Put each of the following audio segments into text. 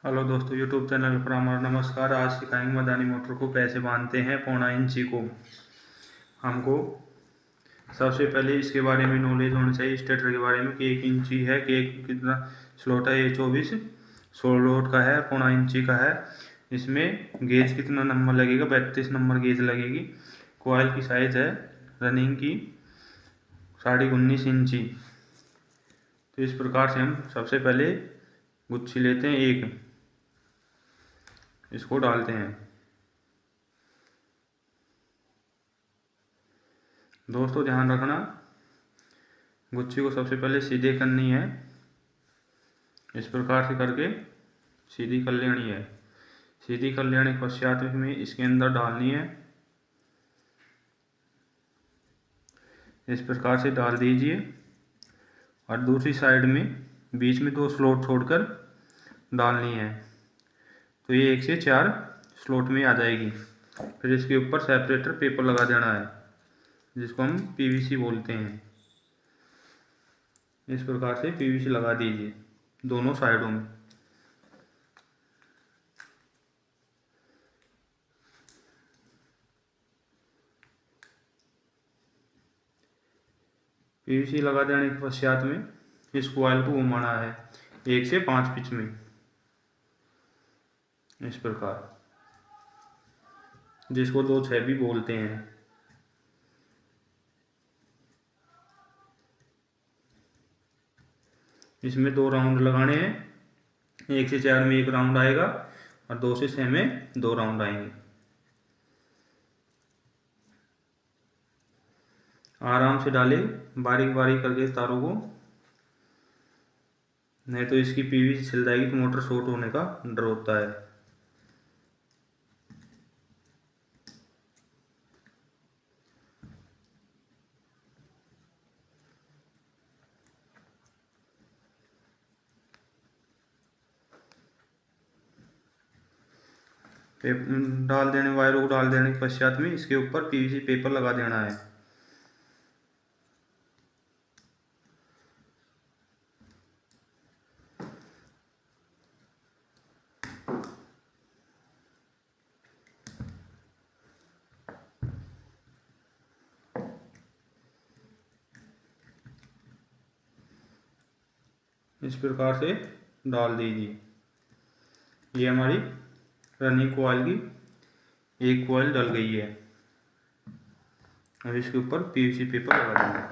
Hello दोस्तों, YouTube channel पर हमारा नमस्कार। आज सिखाएंगे मदानी मोटर को कैसे बांधते हैं 1.5 इंची को। हमको सबसे पहले इसके बारे में नॉलेज होनी चाहिए, स्टेटर के बारे में, कि 1 इंची है कि कितना स्लॉट है। ये 24 स्लॉट का है, 1.5 इंची का है। इसमें गेज कितना नंबर लगेगा? 32 नंबर गेज लगेगी। कॉइल की साइज़ है रनिंग की 19.5 इंची। तो इस प्रकार से हम सबसे पहले गुच्छी लेते हैं, एक इसको डालते हैं। दोस्तों ध्यान रखना, गुच्छी को सबसे पहले सीधे करनी है। इस प्रकार से करके सीधी कर लेनी है। सीधी कर लेने के पश्चात में इसके अंदर डालनी है। इस प्रकार से डाल दीजिए और दूसरी साइड में बीच में 2 स्लॉट छोड़कर डालनी है। तो ये 1 से 4 स्लॉट में आ जाएगी। फिर इसके ऊपर सेपरेटर पेपर लगा देना है, जिसको हम पीवीसी बोलते हैं। इस प्रकार से पीवीसी लगा दीजिए दोनों साइडों में। पीवीसी लगा देने के पश्चात में इस कॉइल को घुमाना है 1 से 5 पिच में, इस प्रकार, जिसको 2-6 भी बोलते हैं। इसमें 2 राउंड लगाने हैं। 1 से 4 में 1 राउंड आएगा और 2 से 6 में 2 राउंड आएंगे। आराम से डाले, बारीक बारीक करके तारों को, नहीं तो इसकी पीवीसी छिल जाएगी तो मोटर शॉर्ट होने का डर होता है। डाल देने वायरों को डाल देने के पश्चात में इसके ऊपर पीवीसी पेपर लगा देना है। इस प्रकार से डाल दीजिए। ये हमारी रनिंग कॉइल की एक कॉइल डल गई है। अब इसके ऊपर पीवीसी पेपर लगा देंगे।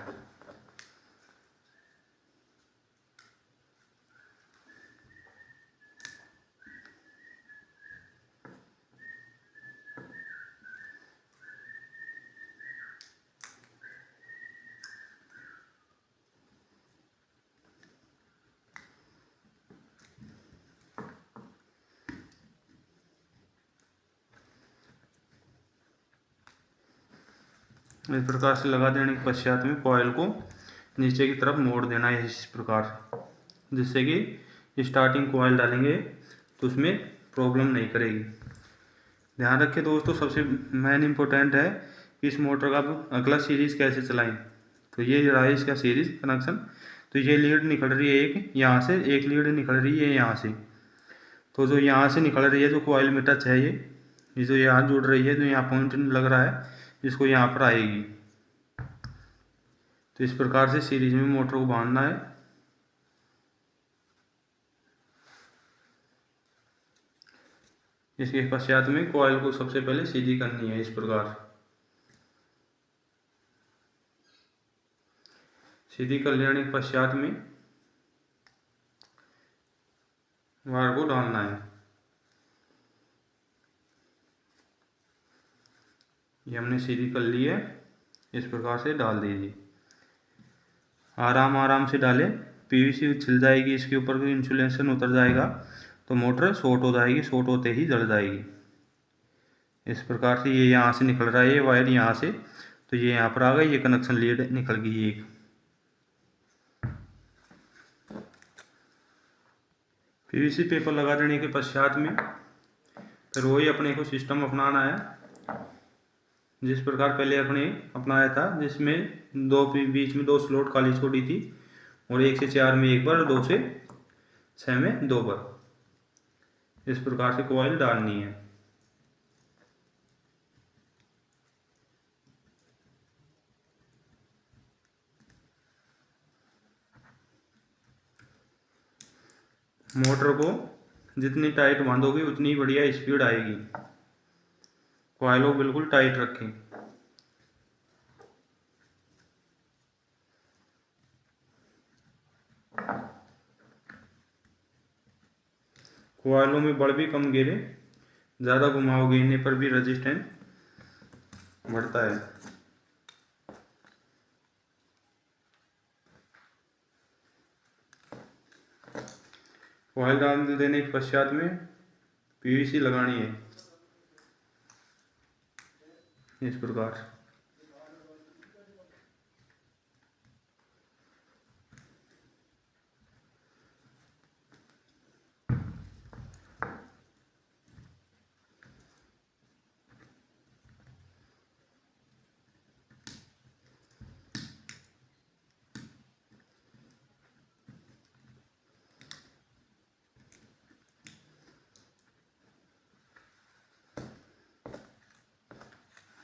इस प्रकार से लगा देने के पश्चात में कॉइल को नीचे की तरफ मोड़ देना है इस प्रकार, जिससे कि स्टार्टिंग कॉइल डालेंगे तो उसमें प्रॉब्लम नहीं करेगी। ध्यान रखें दोस्तों, सबसे मेन इम्पोर्टेंट है कि इस मोटर का अगला सीरीज़ कैसे चलाएं। तो ये रहा है इसका सीरीज़ कनेक्शन। तो ये लीड निकल रही है एक यहाँ से, एक लीड निकल रही है यहाँ से। तो जो यहाँ से निकल रही है, जो कॉइल में टच है, ये जो यहाँ जुड़ रही है, जो यहाँ पॉइंट लग रहा है, इसको यहाँ पर आएगी। तो इस प्रकार से सीरीज में मोटर को बांधना है। इसके पश्चात में कॉइल को सबसे पहले सीधी करनी है, इस प्रकार सीधी कर लेने के पश्चात में वायर को डालना है। ये हमने सीधी कर ली है, इस प्रकार से डाल दीजिए। आराम आराम से डालें, पीवीसी छिल जाएगी, इसके ऊपर भी इंसुलेशन उतर जाएगा तो मोटर शॉर्ट हो जाएगी, शॉर्ट होते ही जल जाएगी। इस प्रकार से ये यहाँ से निकल रहा है, ये वायर यहाँ से, तो ये यहाँ पर आ गई, ये कनेक्शन लीड निकल गई एक। पीवीसी पेपर लगा देने के पश्चात में फिर वही अपने को सिस्टम अपनाना है, जिस प्रकार पहले अपने अपनाया था, जिसमें बीच में 2 स्लॉट खाली छोड़ी थी और 1 से 4 में 1 बार, 2 से 6 में 2 बार। इस प्रकार से कॉइल डालनी है। मोटर को जितनी टाइट बांधोगे उतनी बढ़िया स्पीड आएगी। कॉइल को बिल्कुल टाइट रखें। कॉइलों में बड़ भी कम गिरे, ज़्यादा घुमाओगे इन्हें पर भी रेजिस्टेंस बढ़ता है। कॉइल डाल देने के पश्चात में पीवीसी लगानी है इस प्रकार।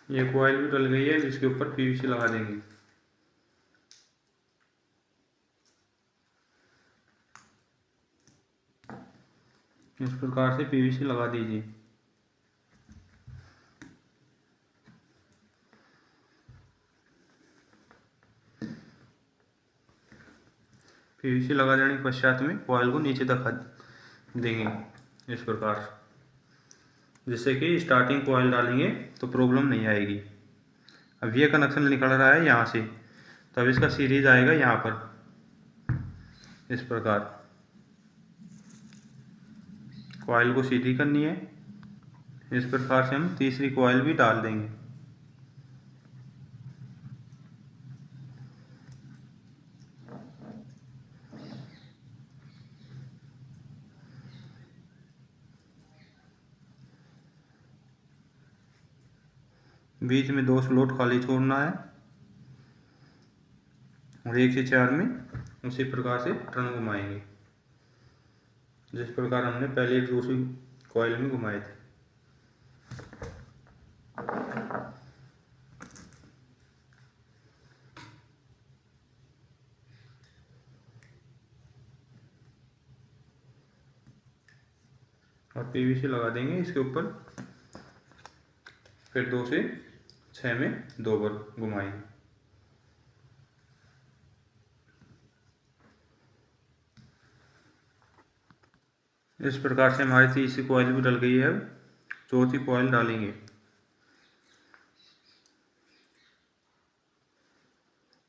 ये कॉइल भी डल गई है, इसके ऊपर पीवीसी लगा देंगे। इस प्रकार से पीवीसी लगा दीजिए। पीवीसी लगा देने के पश्चात में कॉइल को नीचे दिखा देंगे इस प्रकार, जिससे कि स्टार्टिंग कॉइल डालेंगे तो प्रॉब्लम नहीं आएगी। अब ये कनेक्शन निकल रहा है यहाँ से, तब इसका सीरीज आएगा यहाँ पर इस प्रकार। कॉइल को सीधी करनी है। इस प्रकार से हम तीसरी कॉइल भी डाल देंगे। बीच में 2 स्लॉट खाली छोड़ना है और 1 से 4 में उसी प्रकार से टर्न घुमाएंगे, जिस प्रकार हमने पहले दूसरी कॉइल में घुमाए थे। और पीवीसी लगा देंगे इसके ऊपर, फिर 2 से 6 में 2 बार घुमाएंगे। इस प्रकार से हमारी तीसरी कॉइल भी डल गई है। अब चौथी कॉइल डालेंगे।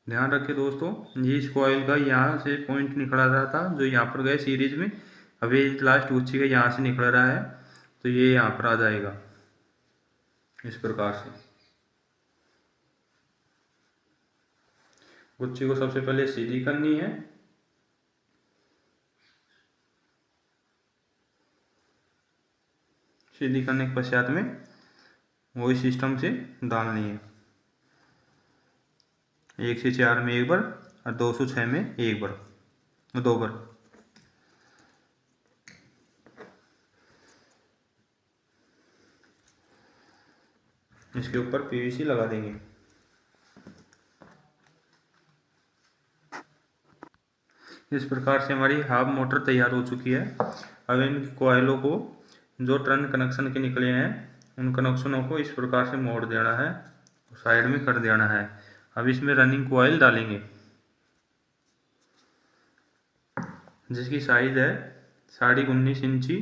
ध्यान रखें दोस्तों, ये इस कॉइल का यहाँ से पॉइंट निकल रहा था जो यहाँ पर गए सीरीज में, अभी लास्ट गुच्छी का यहाँ से निकल रहा है, तो ये यहाँ पर आ जाएगा इस प्रकार से। गुच्छी को सबसे पहले सीधी करनी है। सीधी करने के पश्चात में वही सिस्टम से डालनी है। 1 से 4 में 1 बार और 2 से 6 में 1 बार, 2 बार। इसके ऊपर पीवीसी लगा देंगे। इस प्रकार से हमारी हाफ मोटर तैयार हो चुकी है। अब इन कॉइलों को जो टर्न कनेक्शन के निकले हैं उन कनेक्शनों को इस प्रकार से मोड़ देना है, साइड में कर देना है। अब इसमें रनिंग कॉइल डालेंगे जिसकी साइज है 19.5 इंची,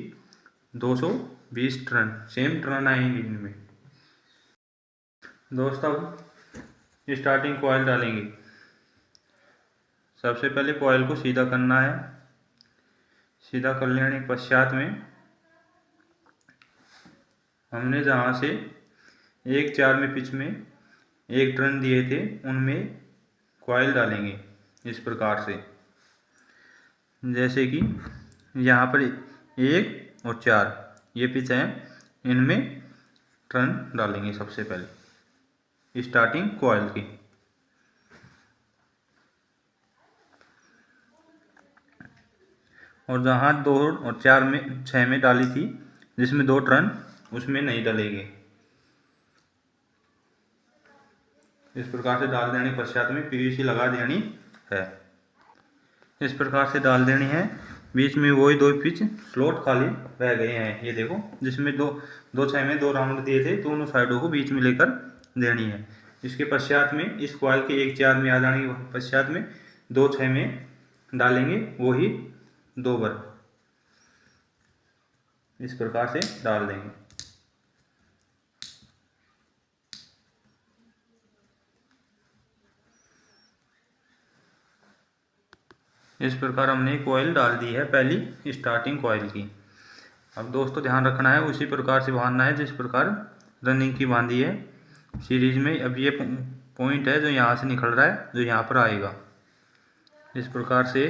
220 टर्न, सेम टर्न आएंगे इनमें। दोस्तों स्टार्टिंग कॉइल डालेंगे। सबसे पहले कॉइल को सीधा करना है। सीधा कर लेने के पश्चात में हमने जहाँ से 1/4 में पिच में 1 टर्न दिए थे उनमें कॉइल डालेंगे इस प्रकार से, जैसे कि यहाँ पर 1 और 4 ये पिच है, इनमें टर्न डालेंगे सबसे पहले स्टार्टिंग कॉइल की। और जहाँ 2 और 4 में 6 में डाली थी जिसमें 2 टर्न उसमें नहीं डलेगी। इस प्रकार से डाल देने के पश्चात में पीवीसी लगा देनी है। इस प्रकार से डाल देनी है। बीच में वही 2 पिच स्लॉट खाली रह गए हैं, ये देखो, जिसमें दो 6 में 2 राउंड दिए थे, दोनों साइडों को बीच में लेकर देनी है। इसके पश्चात में इस कॉइल के 1 4 में आ जाने के पश्चात में 2 6 में डालेंगे, वही 2 बार इस प्रकार से डाल देंगे। इस प्रकार हमने कॉइल डाल दी है पहली स्टार्टिंग कॉइल की। अब दोस्तों ध्यान रखना है, उसी प्रकार से बांधना है जिस प्रकार रनिंग की बांधी है सीरीज में। अब ये पॉइंट है जो यहाँ से निकल रहा है, जो यहाँ पर आएगा। इस प्रकार से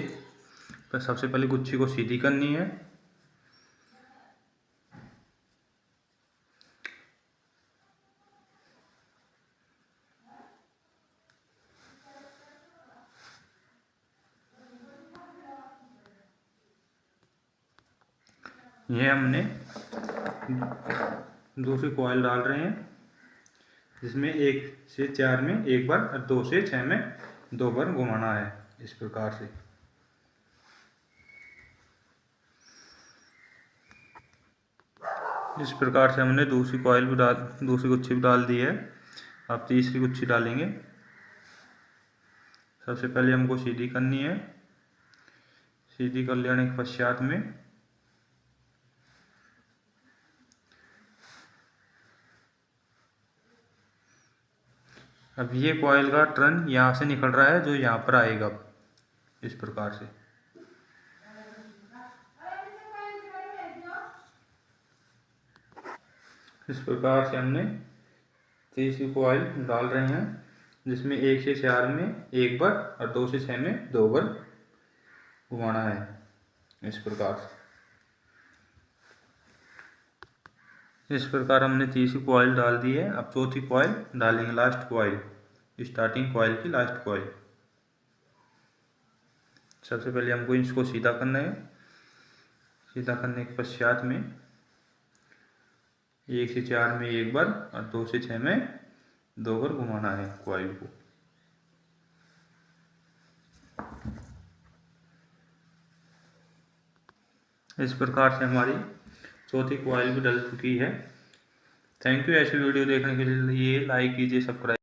सबसे पहले गुच्छी को सीधी करनी है। ये हमने दूसरी कॉइल डाल रहे हैं जिसमें 1 से 4 में 1 बार और 2 से 6 में 2 बार घुमाना है। इस प्रकार से हमने दूसरी गुच्छी भी डाल दी है। अब तीसरी गुच्छी डालेंगे। सबसे पहले हमको सीधी करनी है। सीधी कर लेने के पश्चात में अब ये कॉइल का टर्न यहाँ से निकल रहा है जो यहाँ पर आएगा। इस प्रकार से हमने तीसरी कॉइल डाल रहे हैं जिसमें 1 से 4 में 1 बार और 2 से 6 में 2 बार घुमाना है। इस प्रकार हमने तीसरी कॉइल डाल दी है। अब चौथी कॉइल डालेंगे, लास्ट कॉइल, स्टार्टिंग कॉइल की लास्ट कॉइल। सबसे पहले हमको इसको सीधा करना है। सीधा करने के पश्चात में 1 से 4 में 1 बार और 2 से 6 में 2 बार घुमाना है कॉइल को। इस प्रकार से हमारी चौथी कॉइल भी डल चुकी है। Thank you. ऐसी वीडियो देखने के लिए लाइक कीजिए, सब्सक्राइब